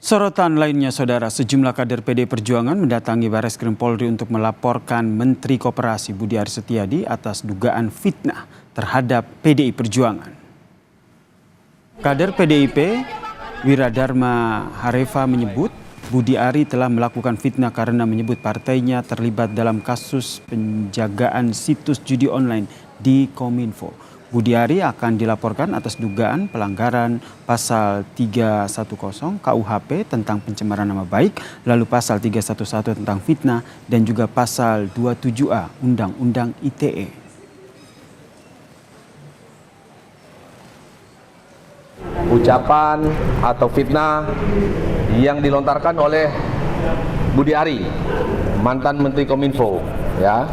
Sorotan lainnya, Saudara, sejumlah kader PD Perjuangan mendatangi Bareskrim Polri untuk melaporkan Menteri Koperasi Budi Aris Setiadi atas dugaan fitnah terhadap PDI Perjuangan. Kader PDIP Wiradharma Hareva menyebut Budi Ari telah melakukan fitnah karena menyebut partainya terlibat dalam kasus penjagaan situs judi online di Kominfo. Budi Ari akan dilaporkan atas dugaan pelanggaran pasal 310 KUHP tentang pencemaran nama baik, lalu pasal 311 tentang fitnah, dan juga pasal 27A Undang-Undang ITE. Ucapan atau fitnah yang dilontarkan oleh Budi Ari, mantan Menteri Kominfo, ya,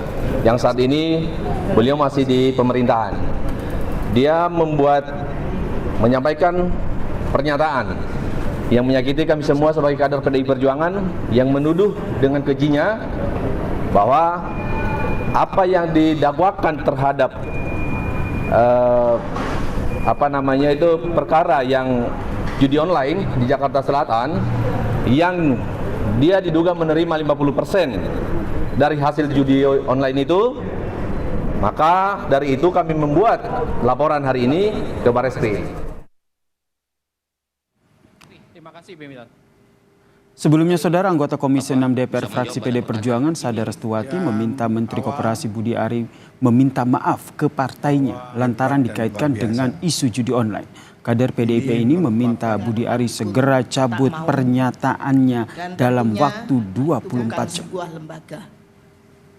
yang saat ini beliau masih di pemerintahan. Dia menyampaikan pernyataan yang menyakiti kami semua sebagai kader PDI Perjuangan, yang menuduh dengan kejinya bahwa apa yang didakwakan terhadap perkara yang judi online di Jakarta Selatan, yang dia diduga menerima 50% dari hasil judi online itu. Maka dari itu kami membuat laporan hari ini ke Bareskrim. Terima kasih, Bemitan. Sebelumnya, Saudara, anggota Komisi 6 DPR fraksi PD Perjuangan Sada Restuwati meminta Menteri Koperasi Budi Ari meminta maaf ke partainya lantaran dikaitkan dengan isu judi online. Kader PDIP ini meminta Budi Ari segera cabut pernyataannya dalam waktu 24 jam.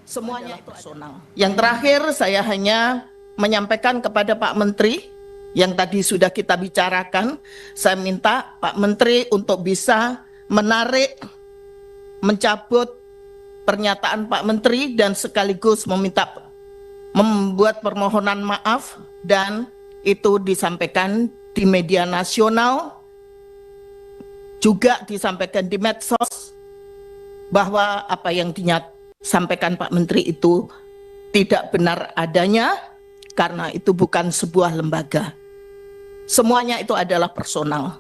Semuanya personal. Yang terakhir, saya hanya menyampaikan kepada Pak Menteri yang tadi sudah kita bicarakan. Saya minta Pak Menteri untuk bisa mencabut pernyataan Pak Menteri dan sekaligus membuat permohonan maaf, dan itu disampaikan di media nasional, juga disampaikan di medsos, bahwa apa yang sampaikan Pak Menteri itu tidak benar adanya, karena itu bukan sebuah lembaga. Semuanya itu adalah personal.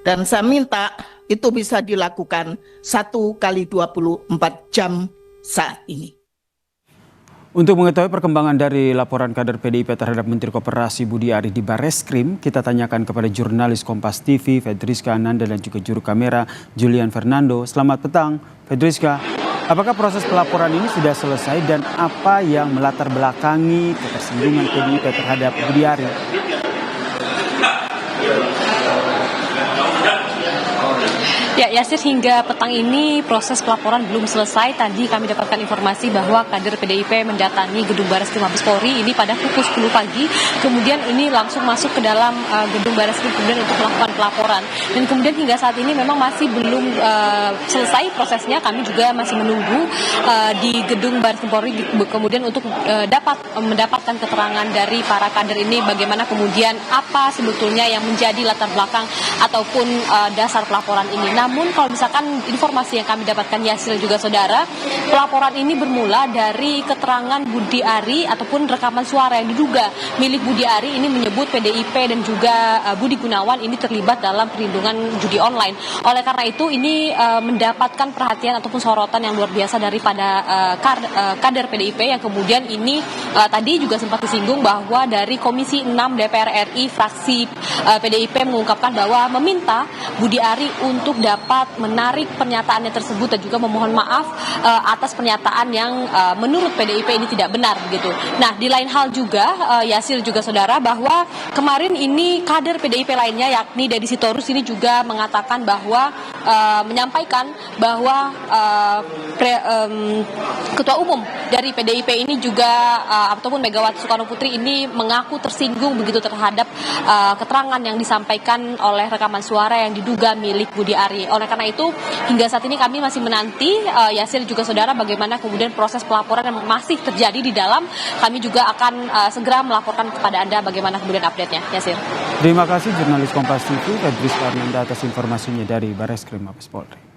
Dan saya minta itu bisa dilakukan 1x24 jam saat ini. Untuk mengetahui perkembangan dari laporan kader PDIP terhadap Menteri Koperasi Budi Ari di Bareskrim, kita tanyakan kepada jurnalis Kompas TV Fedriska Ananda dan juga juru kamera Julian Fernando. Selamat petang, Fedriska. Apakah proses pelaporan ini sudah selesai dan apa yang melatar belakangi ketersinggungan PDIP terhadap Budi Ari? Ya, Yasir, hingga petang ini proses pelaporan belum selesai. Tadi kami dapatkan informasi bahwa kader PDIP mendatangi gedung Bareskrim Mabes Polri ini pada pukul 10 pagi. Kemudian ini langsung masuk ke dalam gedung Bareskrim kemudian untuk melakukan pelaporan. Dan kemudian hingga saat ini memang masih belum selesai prosesnya. Kami juga masih menunggu di gedung Bareskrim Polri kemudian untuk dapat mendapatkan keterangan dari para kader ini bagaimana kemudian apa sebetulnya yang menjadi latar belakang ataupun dasar pelaporan ini. Namun kalau misalkan informasi yang kami dapatkan, Yasir juga Saudara, pelaporan ini bermula dari keterangan Budi Ari ataupun rekaman suara yang diduga milik Budi Ari ini menyebut PDIP dan juga Budi Gunawan ini terlibat dalam perlindungan judi online. Oleh karena itu ini mendapatkan perhatian ataupun sorotan yang luar biasa daripada kader PDIP yang kemudian ini tadi juga sempat disinggung bahwa dari Komisi 6 DPR RI fraksi PDIP mengungkapkan bahwa meminta Budi Ari untuk dapat menarik pernyataannya tersebut dan juga memohon maaf atas pernyataan yang menurut PDIP ini tidak benar begitu. Nah, di lain hal juga Yasir juga Saudara, bahwa kemarin ini kader PDIP lainnya yakni Deddy Sitorus ini juga mengatakan bahwa menyampaikan bahwa Ketua Umum dari PDIP ini juga ataupun Megawati Soekarno Putri ini mengaku tersinggung begitu terhadap keterangan yang disampaikan oleh rekaman suara yang diduga milik Budi Ari. Oleh karena itu hingga saat ini kami masih menanti Yasir juga Saudara bagaimana kemudian proses pelaporan yang masih terjadi di dalam. Kami juga akan segera melaporkan kepada Anda bagaimana kemudian update-nya, Yasir. Terima kasih jurnalis Kompas TV Fedriska Ananda atas informasinya dari Bareskrim Mabes Polri.